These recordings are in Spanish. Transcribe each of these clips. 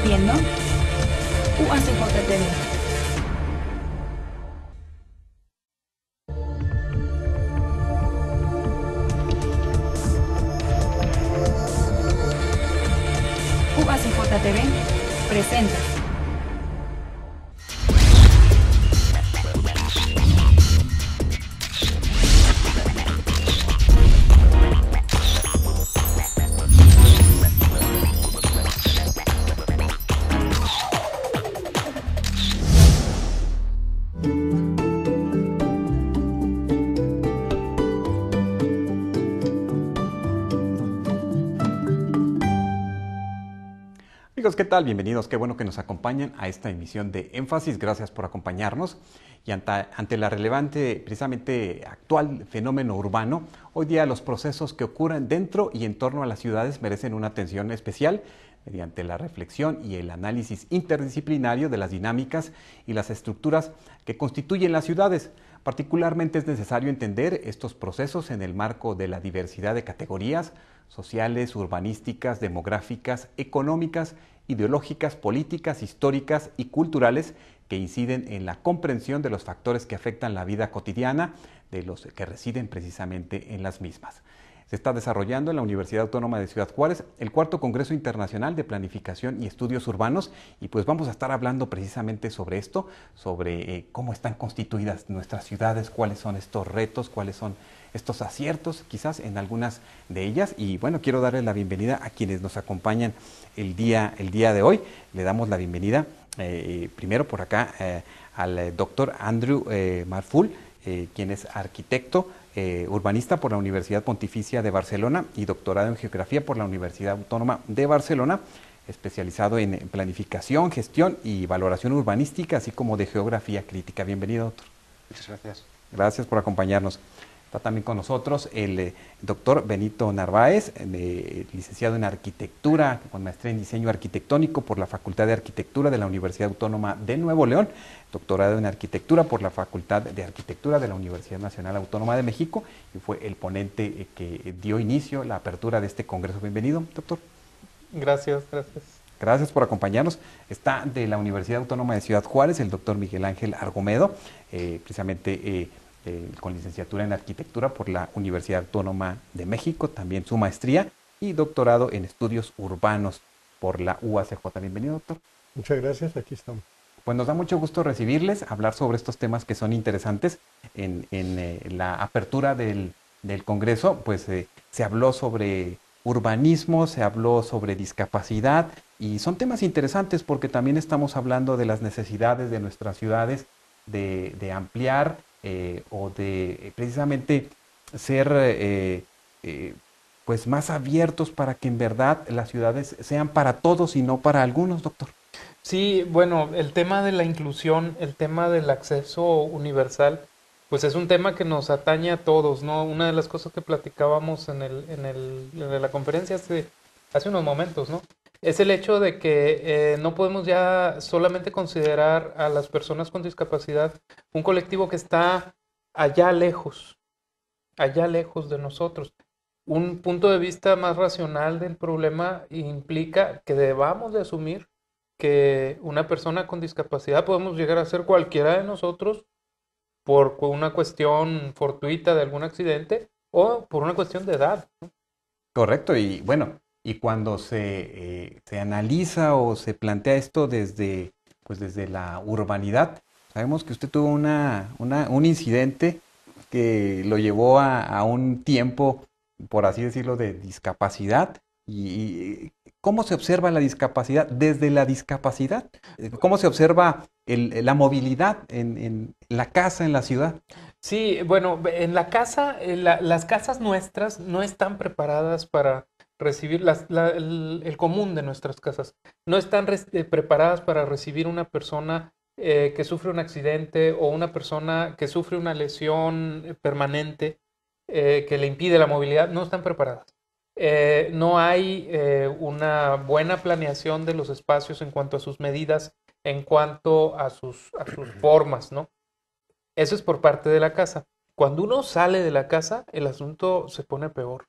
viendo UACJ TV. UACJ TV presenta. Amigos, ¿qué tal? Bienvenidos. Qué bueno que nos acompañan a esta emisión de Énfasis. Gracias por acompañarnos. Y ante la relevante, precisamente actual fenómeno urbano, hoy día los procesos que ocurren dentro y en torno a las ciudades merecen una atención especial mediante la reflexión y el análisis interdisciplinario de las dinámicas y las estructuras que constituyen las ciudades. Particularmente es necesario entender estos procesos en el marco de la diversidad de categorías sociales, urbanísticas, demográficas, económicas, ideológicas, políticas, históricas y culturales que inciden en la comprensión de los factores que afectan la vida cotidiana de los que residen precisamente en las mismas. Se está desarrollando en la Universidad Autónoma de Ciudad Juárez el cuarto Congreso Internacional de Planificación y Estudios Urbanos y pues vamos a estar hablando precisamente sobre esto, sobre cómo están constituidas nuestras ciudades, cuáles son estos retos, cuáles son estos aciertos quizás en algunas de ellas. Y bueno, quiero darle la bienvenida a quienes nos acompañan el día de hoy. Le damos la bienvenida primero por acá al doctor Andrew Marful, quien es arquitecto, urbanista por la Universidad Pontificia de Barcelona y doctorado en Geografía por la Universidad Autónoma de Barcelona, especializado en planificación, gestión y valoración urbanística, así como de geografía crítica. Bienvenido, doctor. Muchas gracias. Gracias por acompañarnos. Está también con nosotros el doctor Benito Narváez, licenciado en Arquitectura, con maestría en Diseño Arquitectónico por la Facultad de Arquitectura de la Universidad Autónoma de Nuevo León, doctorado en Arquitectura por la Facultad de Arquitectura de la Universidad Nacional Autónoma de México, y fue el ponente que dio inicio a la apertura de este congreso. Bienvenido, doctor. Gracias. Gracias por acompañarnos. Está de la Universidad Autónoma de Ciudad Juárez el doctor Miguel Ángel Argomedo, precisamente con licenciatura en Arquitectura por la Universidad Autónoma de México, también su maestría y doctorado en Estudios Urbanos por la UACJ. Bienvenido, doctor. Muchas gracias, aquí estamos. Pues nos da mucho gusto recibirles, hablar sobre estos temas que son interesantes. En la apertura del Congreso, pues se habló sobre urbanismo, se habló sobre discapacidad y son temas interesantes porque también estamos hablando de las necesidades de nuestras ciudades de ampliar o de precisamente ser pues más abiertos para que en verdad las ciudades sean para todos y no para algunos, doctor. Sí, bueno, el tema de la inclusión, el tema del acceso universal, pues es un tema que nos atañe a todos, ¿no? Una de las cosas que platicábamos en la conferencia hace unos momentos, ¿no? Es el hecho de que no podemos ya solamente considerar a las personas con discapacidad un colectivo que está allá lejos de nosotros. Un punto de vista más racional del problema implica que debamos de asumir que una persona con discapacidad podemos llegar a ser cualquiera de nosotros por una cuestión fortuita de algún accidente o por una cuestión de edad, ¿no? Correcto, y bueno, y cuando se analiza o se plantea esto desde la urbanidad, sabemos que usted tuvo un incidente que lo llevó a un tiempo, por así decirlo, de discapacidad. ¿Y cómo se observa la discapacidad desde la discapacidad? ¿Cómo se observa la movilidad en la casa, en la ciudad? Sí, bueno, en la casa, las casas nuestras no están preparadas para recibir el común de nuestras casas. No están preparadas para recibir una persona que sufre un accidente o una persona que sufre una lesión permanente que le impide la movilidad. No están preparadas. No hay una buena planeación de los espacios en cuanto a sus medidas, en cuanto a sus formas, ¿no? Eso es por parte de la casa. Cuando uno sale de la casa, el asunto se pone peor,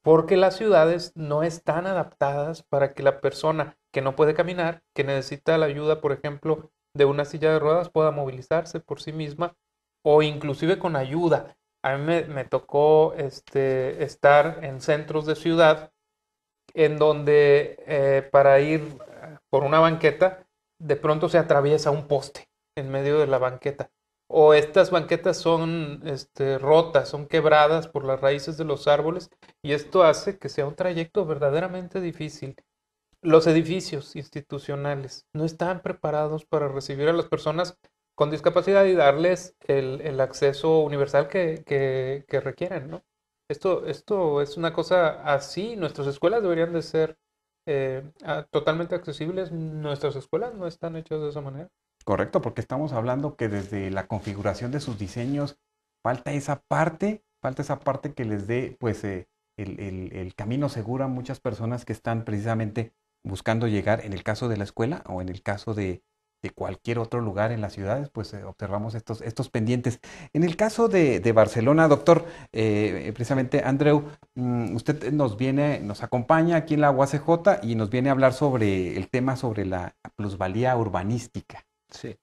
porque las ciudades no están adaptadas para que la persona que no puede caminar, que necesita la ayuda, por ejemplo, de una silla de ruedas, pueda movilizarse por sí misma o inclusive con ayuda. A mí me tocó estar en centros de ciudad en donde para ir por una banqueta, de pronto se atraviesa un poste en medio de la banqueta. O estas banquetas son rotas, son quebradas por las raíces de los árboles y esto hace que sea un trayecto verdaderamente difícil. Los edificios institucionales no están preparados para recibir a las personas con discapacidad y darles el acceso universal que requieren, ¿no? Esto es una cosa así. Nuestras escuelas deberían de ser totalmente accesibles. Nuestras escuelas no están hechas de esa manera. Correcto, porque estamos hablando que desde la configuración de sus diseños falta esa parte que les dé pues el camino seguro a muchas personas que están precisamente buscando llegar, en el caso de la escuela o en el caso de cualquier otro lugar en las ciudades, pues observamos estos pendientes. En el caso de Barcelona, doctor, precisamente Andreu, usted nos acompaña aquí en la UACJ y nos viene a hablar sobre el tema sobre la plusvalía urbanística. Sí.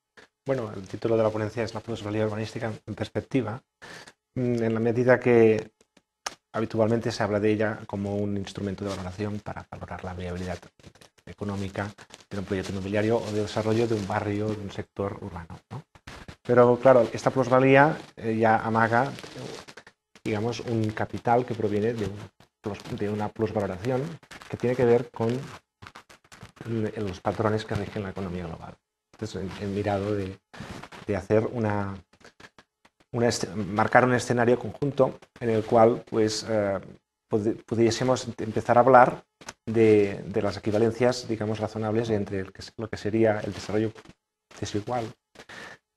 Bueno, el título de la ponencia es la plusvalía urbanística en perspectiva, en la medida que habitualmente se habla de ella como un instrumento de valoración para valorar la viabilidad económica de un proyecto inmobiliario o de desarrollo de un barrio, de un sector urbano, ¿no? Pero claro, esta plusvalía ya amaga, digamos, un capital que proviene de una plusvaloración que tiene que ver con los patrones que rigen la economía global. Entonces, el mirado de hacer marcar un escenario conjunto en el cual pues, pudiésemos empezar a hablar de las equivalencias, digamos, razonables entre lo que sería el desarrollo desigual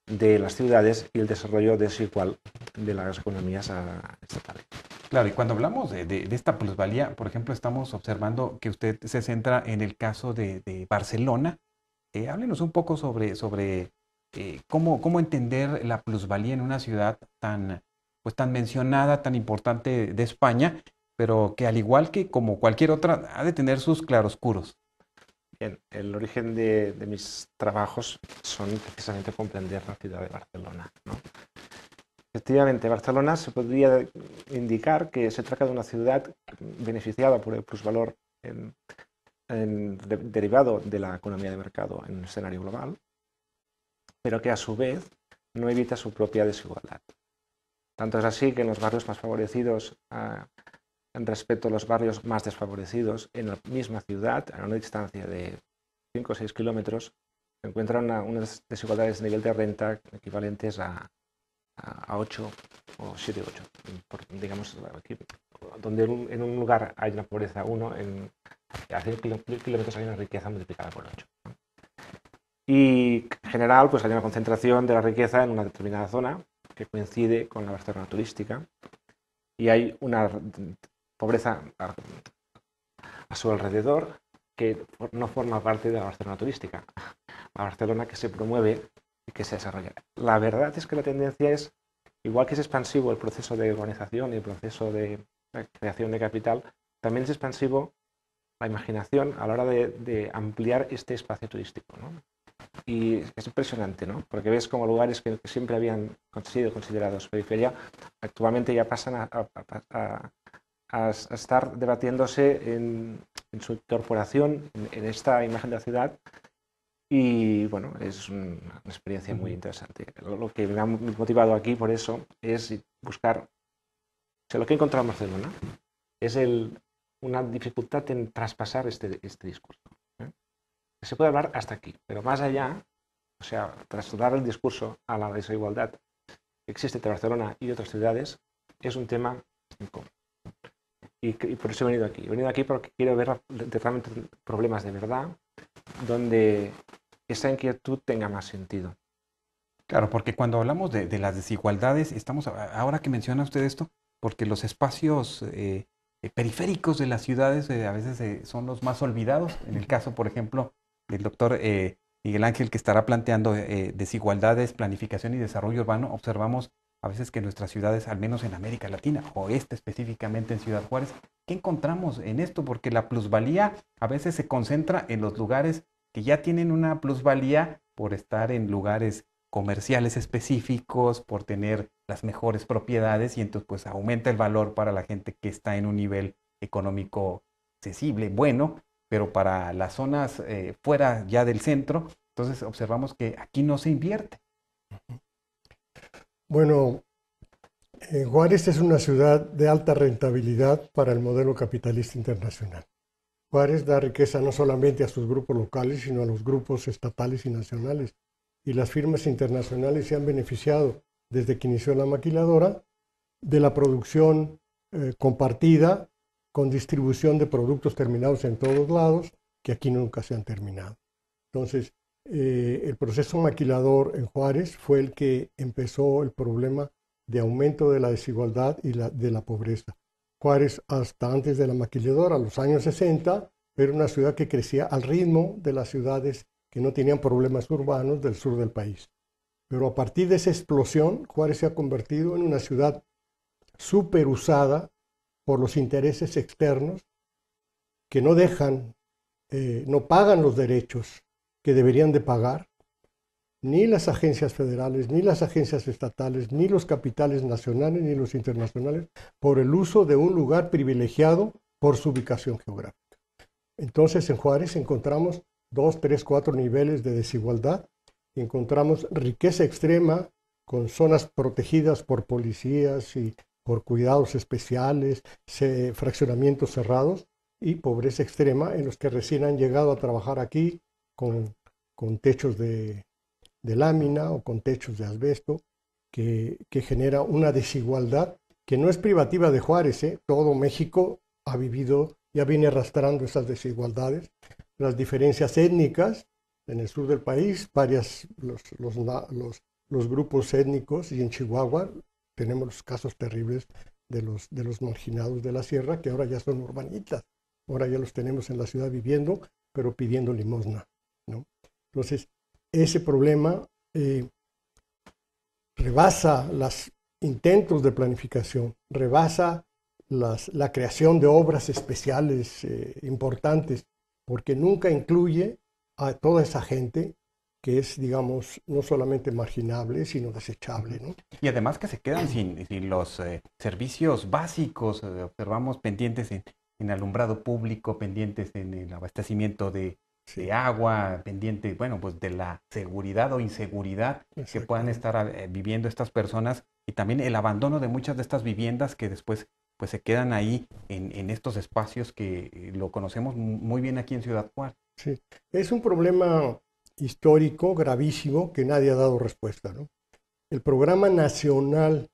de las ciudades y el desarrollo desigual de las economías estatales. Claro, y cuando hablamos de esta plusvalía, por ejemplo, estamos observando que usted se centra en el caso de Barcelona. Háblenos un poco sobre cómo entender la plusvalía en una ciudad tan mencionada, tan importante de España, pero que al igual que como cualquier otra, ha de tener sus claroscuros. Bien, el origen de mis trabajos son precisamente comprender la ciudad de Barcelona, ¿no? Efectivamente, Barcelona se podría indicar que se trata de una ciudad beneficiada por el plusvalor derivado de la economía de mercado en un escenario global, pero que a su vez no evita su propia desigualdad. Tanto es así que en los barrios más favorecidos, en respecto a los barrios más desfavorecidos, en la misma ciudad, a una distancia de 5 o 6 kilómetros, se encuentran unas desigualdades de nivel de renta equivalentes a 8 o 7 8. Digamos, aquí, donde en un lugar hay una pobreza 1, a 100 kilómetros hay una riqueza multiplicada por 8. ¿No? Y en general, pues hay una concentración de la riqueza en una determinada zona que coincide con la Barcelona turística y hay una pobreza a su alrededor que no forma parte de la Barcelona turística, la Barcelona que se promueve y que se desarrolla. La verdad es que la tendencia es, igual que es expansivo el proceso de urbanización y el proceso de creación de capital, también es expansivo la imaginación a la hora de ampliar este espacio turístico, ¿no? Y es impresionante, ¿no? Porque ves como lugares que siempre habían sido considerados periferia, actualmente ya pasan a estar debatiéndose en su incorporación en esta imagen de la ciudad. Y bueno, es una experiencia muy interesante. Lo que me ha motivado aquí por eso es buscar, o sea, lo que he encontrado en Barcelona es una dificultad en traspasar este discurso. Se puede hablar hasta aquí, pero más allá, o sea, trasladar el discurso a la desigualdad que existe entre Barcelona y otras ciudades es un tema incómodo. Y por eso he venido aquí. He venido aquí porque quiero ver realmente problemas de verdad, donde esa inquietud tenga más sentido. Claro, porque cuando hablamos de las desigualdades, ahora que menciona usted esto, porque los espacios periféricos de las ciudades a veces son los más olvidados. En el caso, por ejemplo, del doctor Miguel Ángel, que estará planteando desigualdades, planificación y desarrollo urbano, observamos a veces que nuestras ciudades, al menos en América Latina, o específicamente en Ciudad Juárez, ¿Qué encontramos en esto? Porque la plusvalía a veces se concentra en los lugares que ya tienen una plusvalía por estar en lugares comerciales específicos, por tener las mejores propiedades y entonces pues aumenta el valor para la gente que está en un nivel económico accesible, bueno, pero para las zonas fuera ya del centro, entonces observamos que aquí no se invierte. Bueno, Juárez es una ciudad de alta rentabilidad para el modelo capitalista internacional. Juárez da riqueza no solamente a sus grupos locales, sino a los grupos estatales y nacionales. Y las firmas internacionales se han beneficiado desde que inició la maquiladora de la producción compartida con distribución de productos terminados en todos lados, que aquí nunca se han terminado. Entonces, el proceso maquilador en Juárez fue el que empezó el problema de aumento de la desigualdad y de la pobreza. Juárez, hasta antes de la maquiladora, a los años 60, era una ciudad que crecía al ritmo de las ciudades que no tenían problemas urbanos del sur del país. Pero a partir de esa explosión, Juárez se ha convertido en una ciudad súper usada por los intereses externos que no dejan, no pagan los derechos que deberían de pagar, ni las agencias federales, ni las agencias estatales, ni los capitales nacionales, ni los internacionales, por el uso de un lugar privilegiado por su ubicación geográfica. Entonces, en Juárez encontramos 2, 3, 4 niveles de desigualdad. Encontramos riqueza extrema con zonas protegidas por policías y por cuidados especiales, fraccionamientos cerrados, y pobreza extrema en los que recién han llegado a trabajar aquí con techos de lámina o con techos de asbesto, que genera una desigualdad que no es privativa de Juárez, ¿eh? Todo México ha vivido, ya viene arrastrando esas desigualdades, las diferencias étnicas en el sur del país, los grupos étnicos, y en Chihuahua tenemos los casos terribles de los marginados de la sierra, que ahora ya son urbanitas, ahora ya los tenemos en la ciudad viviendo, pero pidiendo limosna, ¿no? Entonces, ese problema rebasa los intentos de planificación, rebasa la creación de obras especiales importantes, porque nunca incluye a toda esa gente que es, digamos, no solamente marginable, sino desechable, ¿no? Y además que se quedan sin los servicios básicos, observamos pendientes en alumbrado público, pendientes en el abastecimiento de agua, pendiente, bueno, pues de la seguridad o inseguridad que puedan estar viviendo estas personas, y también el abandono de muchas de estas viviendas que después pues se quedan ahí en estos espacios que lo conocemos muy bien aquí en Ciudad Juárez. Sí, es un problema histórico gravísimo que nadie ha dado respuesta, ¿no? El programa nacional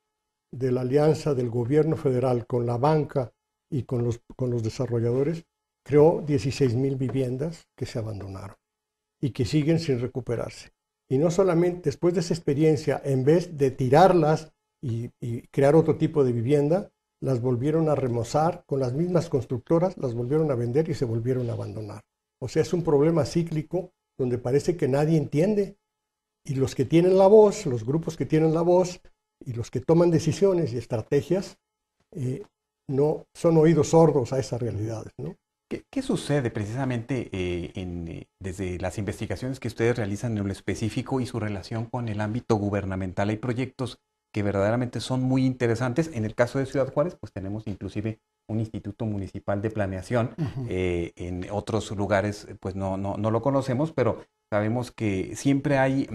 de la alianza del gobierno federal con la banca y con los desarrolladores creó 16,000 viviendas que se abandonaron y que siguen sin recuperarse. Y no solamente después de esa experiencia, en vez de tirarlas y crear otro tipo de vivienda, las volvieron a remozar con las mismas constructoras, las volvieron a vender y se volvieron a abandonar. O sea, es un problema cíclico donde parece que nadie entiende, y los que tienen la voz, los grupos que tienen la voz y los que toman decisiones y estrategias, no son oídos sordos a esas realidades, ¿no? ¿Qué sucede precisamente desde las investigaciones que ustedes realizan en lo específico y su relación con el ámbito gubernamental? Hay proyectos que verdaderamente son muy interesantes. En el caso de Ciudad Juárez, pues tenemos inclusive un Instituto Municipal de Planeación. En otros lugares, pues no lo conocemos, pero sabemos que siempre hay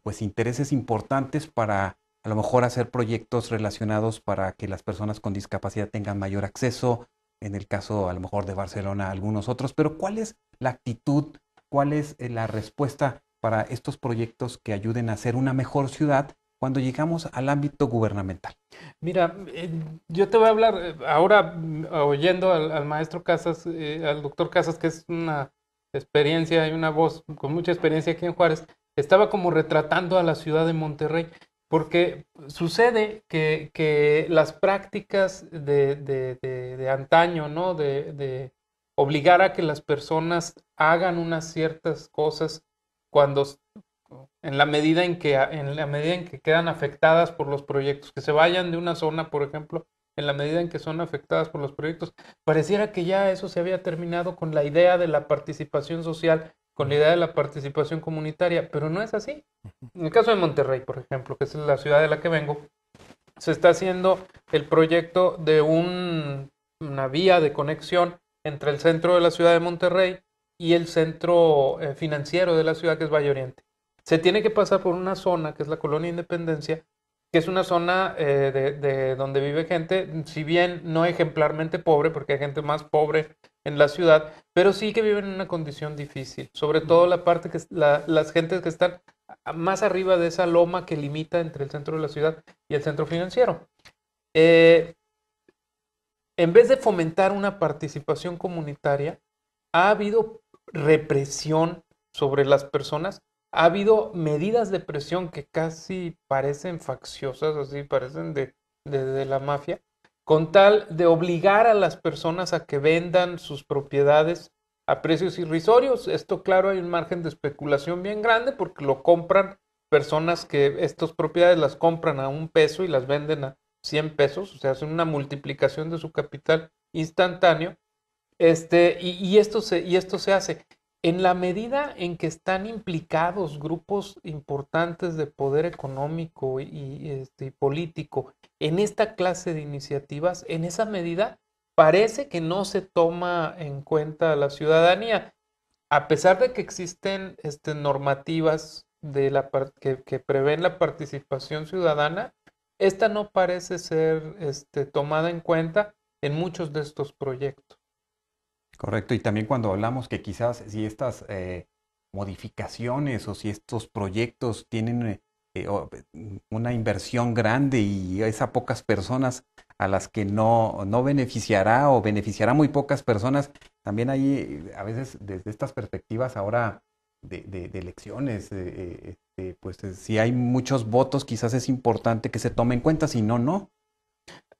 pues intereses importantes para a lo mejor hacer proyectos relacionados para que las personas con discapacidad tengan mayor acceso. En el caso a lo mejor de Barcelona, algunos otros, pero ¿cuál es la actitud, cuál es la respuesta para estos proyectos que ayuden a ser una mejor ciudad cuando llegamos al ámbito gubernamental? Mira, yo te voy a hablar ahora, oyendo al maestro Casas, al doctor Casas, que es una experiencia y una voz con mucha experiencia aquí en Juárez, estaba como retratando a la ciudad de Monterrey. Porque sucede que las prácticas de antaño, ¿no? De obligar a que las personas hagan unas ciertas cosas cuando, en la medida en que quedan afectadas por los proyectos, que se vayan de una zona, por ejemplo, en la medida en que son afectadas por los proyectos. Pareciera que ya eso se había terminado con la idea de la participación social, con la idea de la participación comunitaria, pero no es así. En el caso de Monterrey, por ejemplo, que es la ciudad de la que vengo, se está haciendo el proyecto de una vía de conexión entre el centro de la ciudad de Monterrey y el centro financiero de la ciudad, que es Valle Oriente. Se tiene que pasar por una zona, que es la Colonia Independencia, que es una zona de donde vive gente, si bien no ejemplarmente pobre, porque hay gente más pobre en la ciudad, pero sí que viven en una condición difícil, sobre todo la parte las gentes que están más arriba de esa loma que limita entre el centro de la ciudad y el centro financiero. En vez de fomentar una participación comunitaria, ha habido represión sobre las personas, ha habido medidas de presión que casi parecen facciosas, así parecen de la mafia, con tal de obligar a las personas a que vendan sus propiedades a precios irrisorios. Esto, claro, hay un margen de especulación bien grande porque lo compran personas que estas propiedades las compran a $1 y las venden a 100 pesos, o sea, hacen una multiplicación de su capital instantáneo. Y esto se hace en la medida en que están implicados grupos importantes de poder económico y político en esta clase de iniciativas. En esa medida parece que no se toma en cuenta a la ciudadanía, a pesar de que existen normativas que prevén la participación ciudadana. Esta no parece ser tomada en cuenta en muchos de estos proyectos. Correcto, y también cuando hablamos que quizás si estas modificaciones o si estos proyectos tienen una inversión grande y es a pocas personas a las que no beneficiará o beneficiará muy pocas personas, también hay a veces desde estas perspectivas ahora de elecciones, pues si hay muchos votos quizás es importante que se tome en cuenta, si no, no.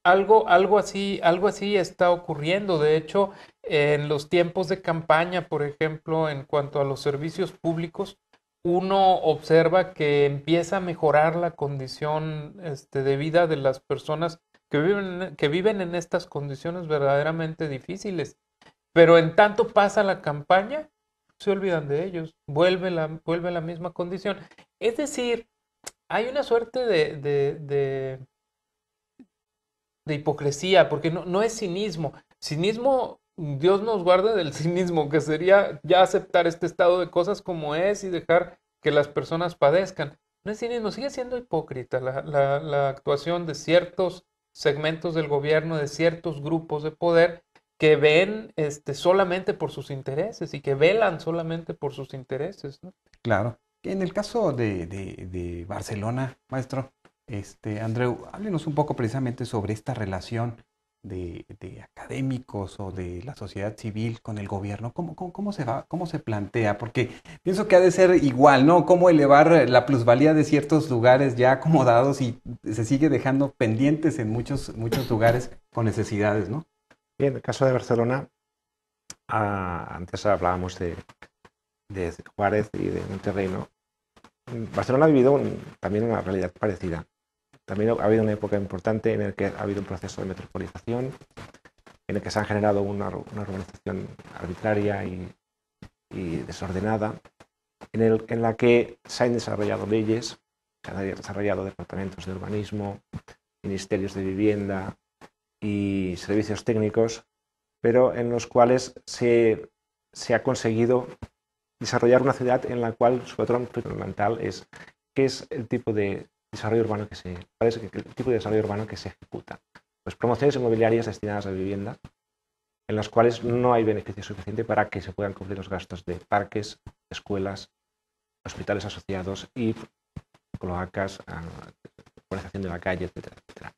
Algo así está ocurriendo. De hecho, en los tiempos de campaña, por ejemplo, en cuanto a los servicios públicos, uno observa que empieza a mejorar la condición de vida de las personas que viven en estas condiciones verdaderamente difíciles. Pero en tanto pasa la campaña, se olvidan de ellos, vuelve la misma condición. Es decir, hay una suerte de hipocresía, porque no es cinismo. Cinismo, Dios nos guarde del cinismo, que sería ya aceptar este estado de cosas como es y dejar que las personas padezcan. No es cinismo, sigue siendo hipócrita la actuación de ciertos segmentos del gobierno, de ciertos grupos de poder que ven solamente por sus intereses y que velan solamente por sus intereses, ¿no? Claro. En el caso de Barcelona, maestro, Andreu, háblenos un poco precisamente sobre esta relación de académicos o de la sociedad civil con el gobierno. ¿Cómo se plantea? Porque pienso que ha de ser igual, ¿no? ¿Cómo elevar la plusvalía de ciertos lugares ya acomodados y se sigue dejando pendientes en muchos lugares con necesidades, ¿no? Bien, en el caso de Barcelona, antes hablábamos de Juárez y de Monterrey, ¿no? Barcelona ha vivido también una realidad parecida. También ha habido una época importante en la que ha habido un proceso de metropolización, en el que se ha generado una urbanización arbitraria y desordenada, en la que se han desarrollado leyes, se han desarrollado departamentos de urbanismo, ministerios de vivienda y servicios técnicos, pero en los cuales se ha conseguido desarrollar una ciudad en la cual su patrón fundamental es qué es el tipo de desarrollo urbano que se ejecuta. Pues promociones inmobiliarias destinadas a vivienda, en las cuales no hay beneficio suficiente para que se puedan cubrir los gastos de parques, escuelas, hospitales asociados y cloacas, urbanización de la calle, etcétera, etcétera.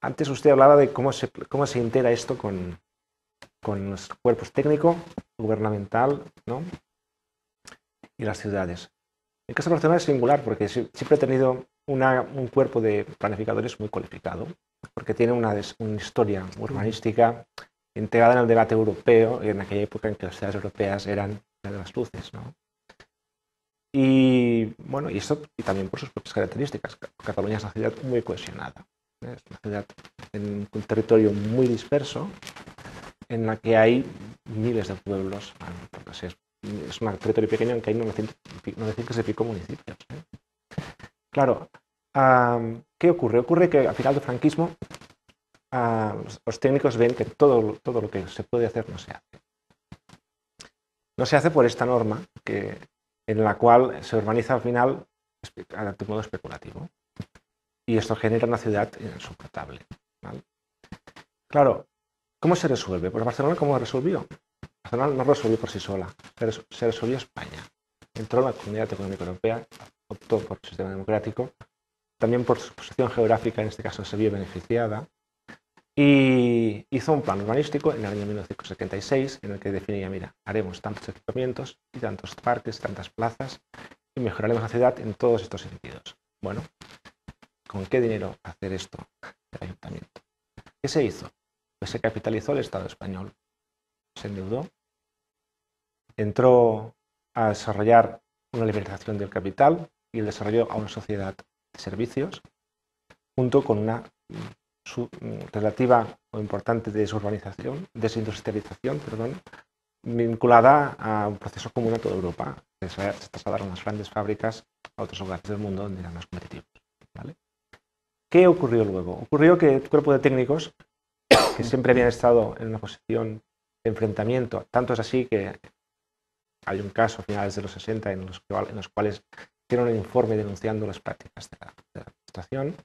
Antes usted hablaba de cómo se integra esto con los cuerpos técnico, gubernamental, ¿no? Y las ciudades. El caso de Barcelona es singular porque siempre ha tenido un cuerpo de planificadores muy cualificado, porque tiene una historia urbanística integrada en el debate europeo, en aquella época en que las ciudades europeas eran de las luces, ¿no? Y bueno, y también por sus propias características. Cataluña es una ciudad muy cohesionada. Es una ciudad en un territorio muy disperso, en la que hay miles de pueblos, porque es un territorio pequeño en que hay 900 y pico municipios. Claro, ¿qué ocurre? Ocurre que al final del franquismo los técnicos ven que todo lo que se puede hacer no se hace. No se hace por esta norma en la cual se urbaniza al final de modo especulativo. Y esto genera una ciudad insoportable, ¿vale? Claro, ¿cómo se resuelve? Pues Barcelona, ¿cómo lo resolvió? Barcelona no lo resolvió por sí sola, se resolvió España. Entró en la Comunidad Económica Europea, optó por el sistema democrático, también por su posición geográfica, en este caso se vio beneficiada, y hizo un plan urbanístico en el año 1976 en el que definía, mira, haremos tantos equipamientos y tantos parques, tantas plazas, y mejoraremos la ciudad en todos estos sentidos. Bueno, ¿con qué dinero hacer esto el ayuntamiento? ¿Qué se hizo? Pues se capitalizó el Estado español, se endeudó, entró a desarrollar una liberalización del capital y el desarrollo a una sociedad de servicios, junto con una relativa o importante desindustrialización, vinculada a un proceso común a toda Europa. Se trasladaron las grandes fábricas a otros lugares del mundo donde eran más competitivos, ¿vale? ¿Qué ocurrió luego? Ocurrió que el cuerpo de técnicos, que siempre habían estado en una posición de enfrentamiento, tanto es así que hay un caso a finales de los 60 en los cuales hicieron un informe denunciando las prácticas de la administración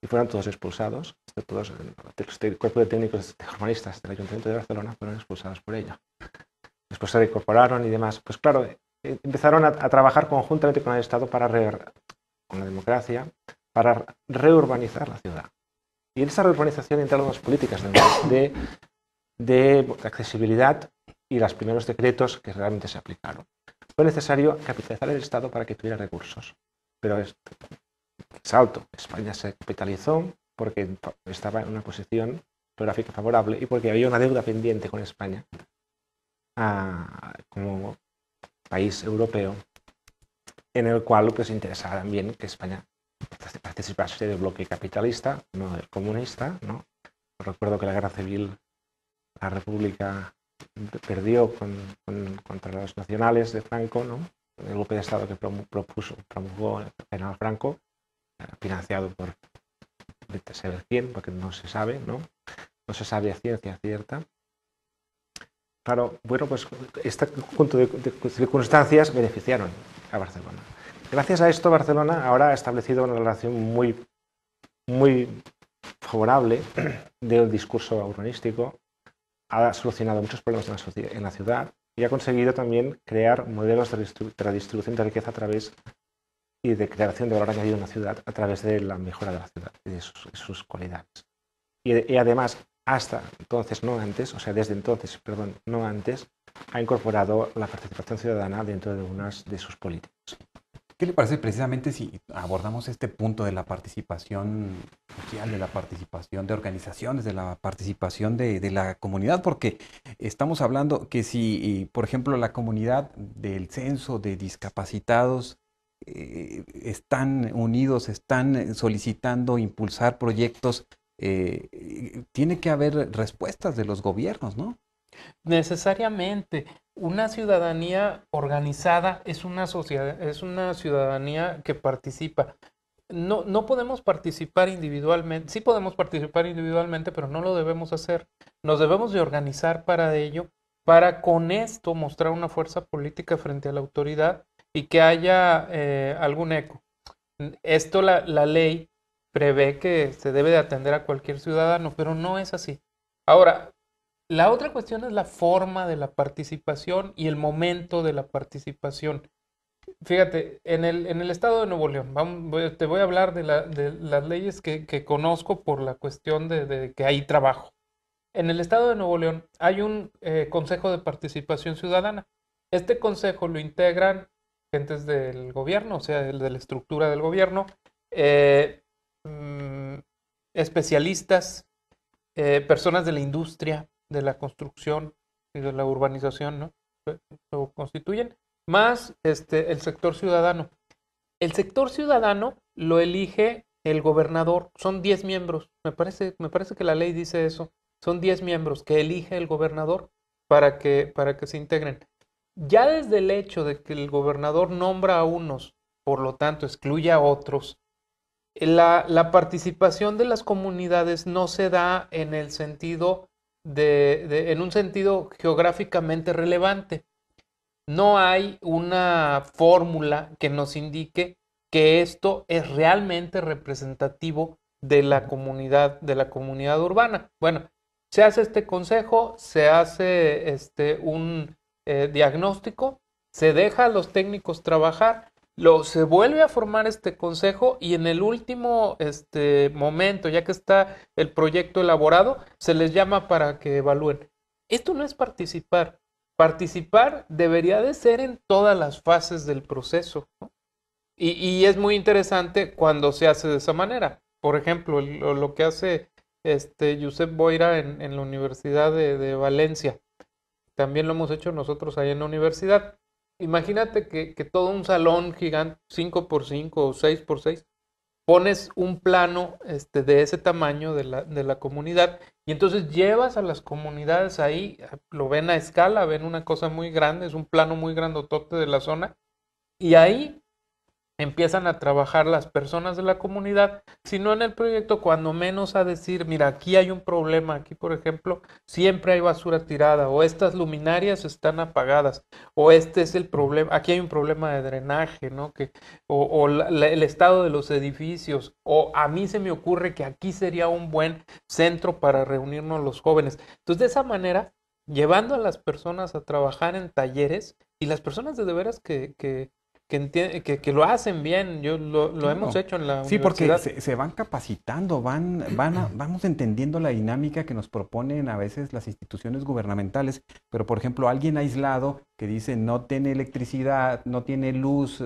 y fueron todos expulsados. Todos el cuerpo de técnicos urbanistas del Ayuntamiento de Barcelona fueron expulsados por ello. Después se reincorporaron y demás. Pues claro, empezaron a trabajar conjuntamente con el Estado con la democracia, para reurbanizar la ciudad. Y en esa reurbanización entraron las políticas de accesibilidad y los primeros decretos que realmente se aplicaron. Fue necesario capitalizar el Estado para que tuviera recursos. Pero salto, España se capitalizó porque estaba en una posición geográfica favorable y porque había una deuda pendiente con España como país europeo, en el cual pues interesaba también que España participase del bloque capitalista, no del comunista, ¿no? Recuerdo que la guerra civil, la República perdió contra los nacionales de Franco, ¿no? El golpe de Estado que promulgó el general Franco, financiado por saber quién, porque no se sabe, ¿no? No se sabe a ciencia cierta. Claro, bueno, pues este conjunto de circunstancias beneficiaron a Barcelona. Gracias a esto, Barcelona ahora ha establecido una relación muy, muy favorable del discurso urbanístico, ha solucionado muchos problemas en la ciudad y ha conseguido también crear modelos de la distribución de riqueza a través y de creación de valor añadido en la ciudad a través de la mejora de la ciudad y de sus cualidades. Y además, hasta entonces, no antes, o sea, desde entonces, perdón, no antes, ha incorporado la participación ciudadana dentro de unas de sus políticas. ¿Qué le parece precisamente si abordamos este punto de la participación social, de la participación de organizaciones, de la participación de la comunidad? Porque estamos hablando que si, por ejemplo, la comunidad del censo de discapacitados están unidos, están solicitando impulsar proyectos, tiene que haber respuestas de los gobiernos, ¿no? Necesariamente, una ciudadanía organizada es una sociedad, es una ciudadanía que participa. No podemos participar individualmente, sí podemos participar individualmente, pero no lo debemos hacer. Nos debemos de organizar para ello, para con esto mostrar una fuerza política frente a la autoridad y que haya algún eco. Esto la ley prevé que se debe de atender a cualquier ciudadano, pero no es así. Ahora, la otra cuestión es la forma de la participación y el momento de la participación. Fíjate, en el estado de Nuevo León, te voy a hablar de las leyes que conozco por la cuestión de que hay trabajo. En el estado de Nuevo León hay un consejo de participación ciudadana. Este consejo lo integran gentes del gobierno, o sea, de la estructura del gobierno, especialistas, personas de la industria, de la construcción y de la urbanización, ¿no? Lo constituyen, más el sector ciudadano. El sector ciudadano lo elige el gobernador, son 10 miembros, me parece que la ley dice eso, son 10 miembros que elige el gobernador para que se integren. Ya desde el hecho de que el gobernador nombra a unos, por lo tanto excluye a otros, la participación de las comunidades no se da en el sentido en un sentido geográficamente relevante. No hay una fórmula que nos indique que esto es realmente representativo de la comunidad urbana. Bueno, se hace este consejo, se hace un diagnóstico, se deja a los técnicos trabajar, se vuelve a formar este consejo y en el último momento, ya que está el proyecto elaborado, se les llama para que evalúen. Esto no es participar. Participar debería de ser en todas las fases del proceso, ¿no? Y es muy interesante cuando se hace de esa manera. Por ejemplo, lo que hace Josep Boira en la Universidad de Valencia. También lo hemos hecho nosotros ahí en la universidad. Imagínate que todo un salón gigante, 5x5 o 6x6, pones un plano de ese tamaño de la comunidad y entonces llevas a las comunidades ahí, lo ven a escala, ven una cosa muy grande, es un plano muy grandotote de la zona y ahí empiezan a trabajar las personas de la comunidad, sino en el proyecto cuando menos a decir, mira, aquí hay un problema, aquí por ejemplo siempre hay basura tirada, o estas luminarias están apagadas, o este es el problema, aquí hay un problema de drenaje, ¿no? El estado de los edificios, o a mí se me ocurre que aquí sería un buen centro para reunirnos los jóvenes. Entonces de esa manera, llevando a las personas a trabajar en talleres, y las personas de veras que lo hacen bien, lo hemos hecho en la Sí, universidad. porque se van capacitando, vamos entendiendo la dinámica que nos proponen a veces las instituciones gubernamentales, pero por ejemplo, alguien aislado que dice no tiene electricidad, no tiene luz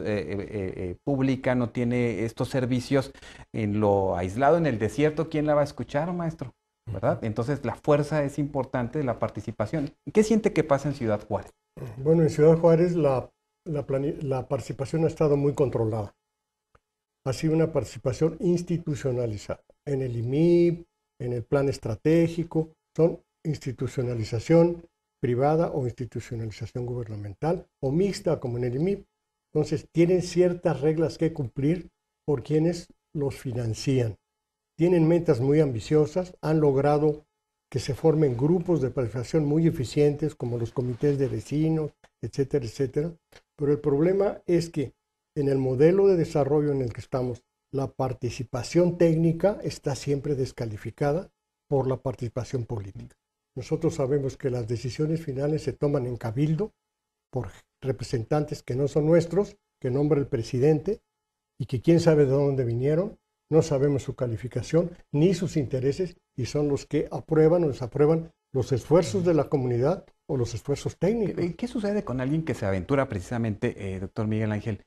pública, no tiene estos servicios, en lo aislado, en el desierto, ¿quién la va a escuchar, maestro? ¿Verdad? Entonces, la fuerza es importante de la participación. ¿Qué siente que pasa en Ciudad Juárez? Bueno, en Ciudad Juárez la participación ha estado muy controlada. Ha sido una participación institucionalizada. En el IMIP, en el plan estratégico, son institucionalización privada o institucionalización gubernamental o mixta como en el IMIP. Entonces tienen ciertas reglas que cumplir por quienes los financian. Tienen metas muy ambiciosas, han logrado que se formen grupos de participación muy eficientes como los comités de vecinos, etcétera, etcétera. Pero el problema es que en el modelo de desarrollo en el que estamos, la participación técnica está siempre descalificada por la participación política. Nosotros sabemos que las decisiones finales se toman en cabildo por representantes que no son nuestros, que nombra el presidente y que quién sabe de dónde vinieron, no sabemos su calificación ni sus intereses y son los que aprueban o desaprueban los esfuerzos de la comunidad o los esfuerzos técnicos. ¿Qué sucede con alguien que se aventura precisamente, doctor Miguel Ángel?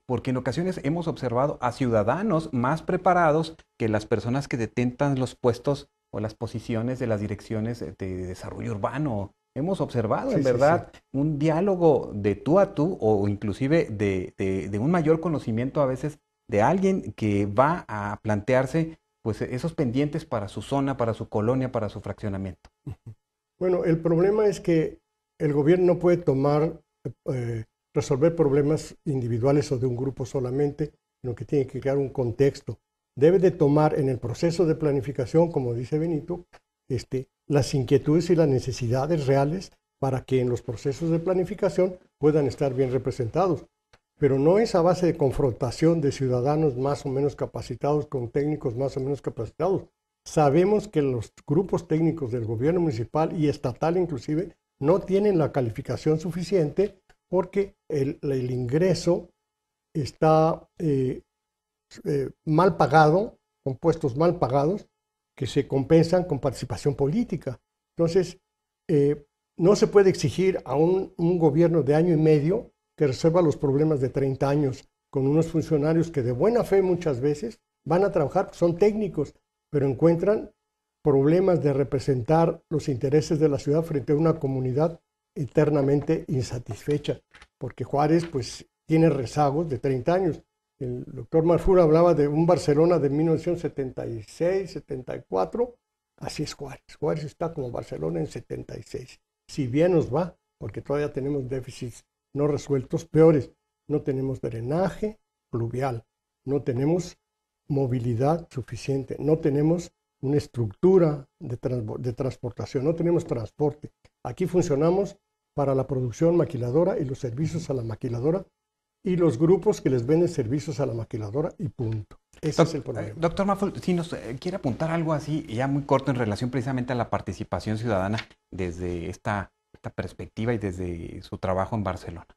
Porque en ocasiones hemos observado a ciudadanos más preparados que las personas que detentan los puestos o las posiciones de las direcciones de desarrollo urbano. Hemos observado, en verdad, un diálogo de tú a tú o inclusive de un mayor conocimiento a veces de alguien que va a plantearse pues esos pendientes para su zona, para su colonia, para su fraccionamiento. Bueno, el problema es que el gobierno no puede resolver problemas individuales o de un grupo solamente, sino que tiene que crear un contexto. Debe de tomar en el proceso de planificación, como dice Benito, las inquietudes y las necesidades reales para que en los procesos de planificación puedan estar bien representados. Pero no es a base de confrontación de ciudadanos más o menos capacitados con técnicos más o menos capacitados. Sabemos que los grupos técnicos del gobierno municipal y estatal inclusive no tienen la calificación suficiente porque el ingreso está mal pagado, con puestos mal pagados que se compensan con participación política. Entonces, no se puede exigir a un gobierno de año y medio que resuelva los problemas de 30 años con unos funcionarios que de buena fe muchas veces van a trabajar, son técnicos, pero encuentran problemas de representar los intereses de la ciudad frente a una comunidad eternamente insatisfecha, porque Juárez pues tiene rezagos de 30 años. El doctor Marfur hablaba de un Barcelona de 1976, 74. Así es Juárez. Juárez está como Barcelona en 76. Si bien nos va, porque todavía tenemos déficits no resueltos, peores. No tenemos drenaje pluvial, no tenemos movilidad suficiente, no tenemos una estructura de transportación, no tenemos transporte. Aquí funcionamos para la producción maquiladora y los servicios a la maquiladora y los grupos que les venden servicios a la maquiladora y punto. Ese es el problema. Doctor Marful, si nos quiere apuntar algo así, ya muy corto en relación precisamente a la participación ciudadana desde esta perspectiva y desde su trabajo en Barcelona.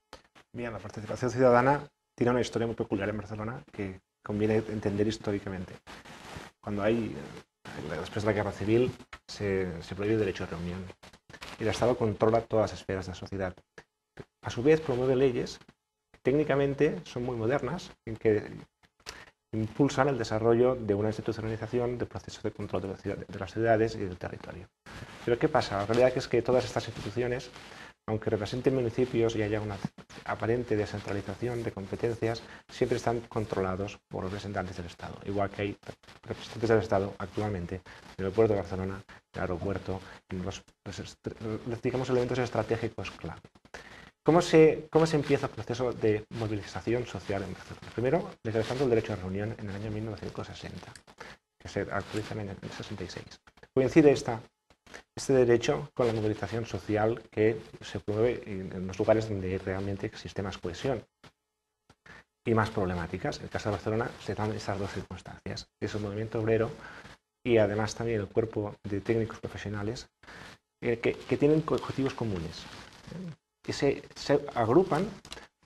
Bien, la participación ciudadana tiene una historia muy peculiar en Barcelona que conviene entender históricamente. Cuando después de la guerra civil, se prohíbe el derecho de reunión y el Estado controla todas las esferas de la sociedad. A su vez, promueve leyes que técnicamente son muy modernas, que impulsan el desarrollo de una institucionalización de procesos de control de las ciudades y del territorio. Pero ¿qué pasa? La realidad es que todas estas instituciones, aunque representen municipios y haya una aparente descentralización de competencias, siempre están controlados por representantes del Estado. Igual que hay representantes del Estado actualmente en el aeropuerto de Barcelona, el aeropuerto, en digamos, elementos estratégicos clave. ¿Cómo se empieza el proceso de movilización social en Barcelona? Primero, declarando el derecho de reunión en el año 1960, que se actualiza en el 66. Coincide este derecho con la movilización social que se promueve en los lugares donde realmente existe más cohesión y más problemáticas. En el caso de Barcelona se dan esas dos circunstancias. Es el movimiento obrero y además también el cuerpo de técnicos profesionales que tienen objetivos comunes, que se agrupan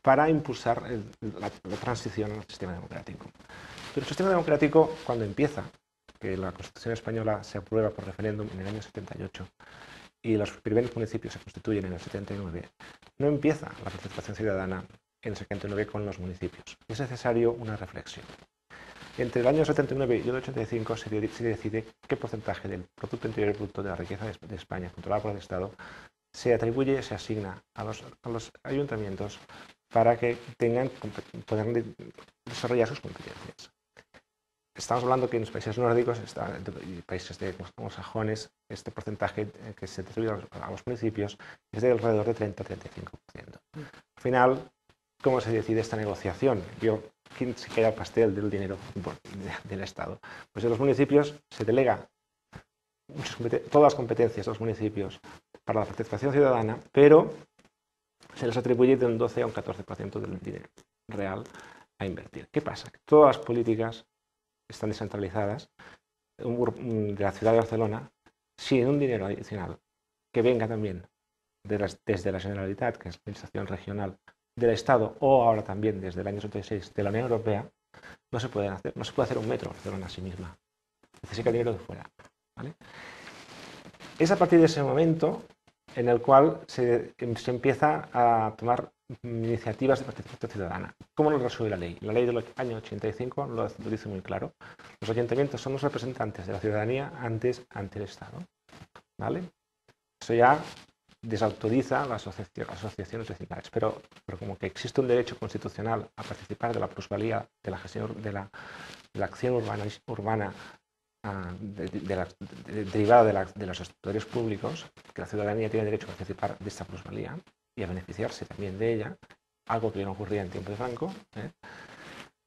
para impulsar la transición al sistema democrático. Pero el sistema democrático, cuando empieza, que la Constitución española se aprueba por referéndum en el año 78 y los primeros municipios se constituyen en el 79, no empieza la participación ciudadana en el 79 con los municipios. Es necesario una reflexión. Entre el año 79 y el 85 se decide qué porcentaje del Producto Interior Bruto de la riqueza de España, controlada por el Estado, se atribuye, se asigna a los ayuntamientos para que puedan desarrollar sus competencias. Estamos hablando que en los países nórdicos y países como sajones, este porcentaje que se atribuye a los municipios es de alrededor de 30-35%. Al final, ¿cómo se decide esta negociación? ¿Quién se queda el pastel del dinero del Estado? Pues en los municipios se delega todas las competencias de los municipios para la participación ciudadana, pero se les atribuye de un 12 a un 14% del dinero real a invertir. ¿Qué pasa? Que todas las políticas están descentralizadas de la ciudad de Barcelona, sin un dinero adicional que venga también desde la Generalitat, que es la administración regional del Estado, o ahora también desde el año 86 de la Unión Europea, no se puede hacer un metro Barcelona a sí misma. Necesita dinero de fuera, ¿vale? Es a partir de ese momento en el cual se empieza a tomar iniciativas de participación ciudadana. ¿Cómo lo resuelve la ley? La ley del año 85 lo dice muy claro. Los ayuntamientos son los representantes de la ciudadanía ante el Estado, ¿vale? Eso ya desautoriza las asociaciones vecinales, pero como que existe un derecho constitucional a participar de la plusvalía de la gestión de la acción urbana derivada de los sectores públicos, que la ciudadanía tiene derecho a participar de esta plusvalía y a beneficiarse también de ella, algo que no ocurría en tiempo de Franco,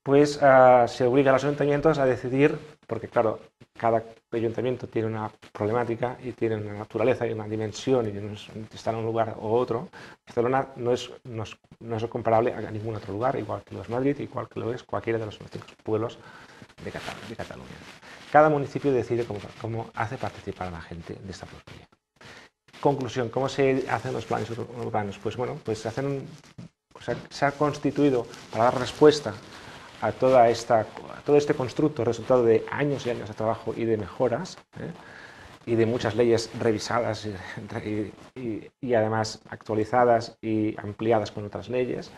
pues se obliga a los ayuntamientos a decidir, porque claro, cada ayuntamiento tiene una problemática y tiene una naturaleza y una dimensión y está en un lugar u otro. Barcelona no es comparable a ningún otro lugar, igual que lo es Madrid, igual que lo es cualquiera de los 5 pueblos de Cataluña. Cada municipio decide cómo hace participar a la gente de esta plusvalía. Conclusión, ¿cómo se hacen los planes urbanos? Pues bueno, se ha constituido para dar respuesta a todo este constructo, resultado de años y años de trabajo y de mejoras, y de muchas leyes revisadas y además actualizadas y ampliadas con otras leyes,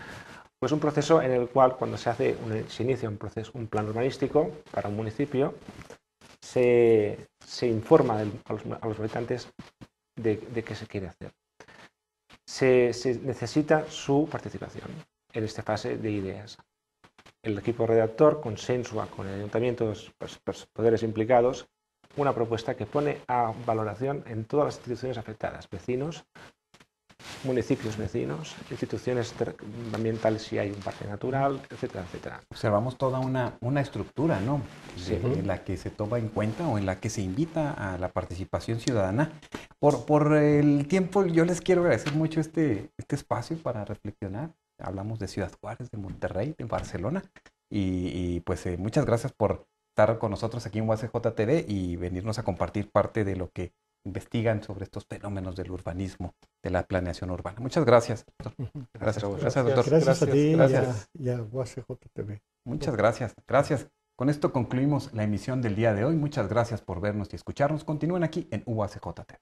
pues un proceso en el cual cuando se inicia un plan urbanístico para un municipio, se informa a los habitantes de qué se quiere hacer. Se necesita su participación en esta fase de ideas. el equipo redactor consensúa con el ayuntamiento, los poderes implicados, una propuesta que pone a valoración en todas las instituciones afectadas, vecinos, municipios vecinos, instituciones ambientales si hay un parque natural, etcétera, etcétera. Observamos toda una estructura, ¿no? Sí. En la que se toma en cuenta o en la que se invita a la participación ciudadana. Por el tiempo, yo les quiero agradecer mucho este espacio para reflexionar. Hablamos de Ciudad Juárez, de Monterrey, de Barcelona. Y pues muchas gracias por estar con nosotros aquí en UACJ TV y venirnos a compartir parte de lo que investigan sobre estos fenómenos del urbanismo, de la planeación urbana. Muchas gracias. Gracias, doctor. Gracias a ti Gracias. y a UACJ TV. Muchas gracias. Gracias. Con esto concluimos la emisión del día de hoy. Muchas gracias por vernos y escucharnos. Continúen aquí en UACJ TV.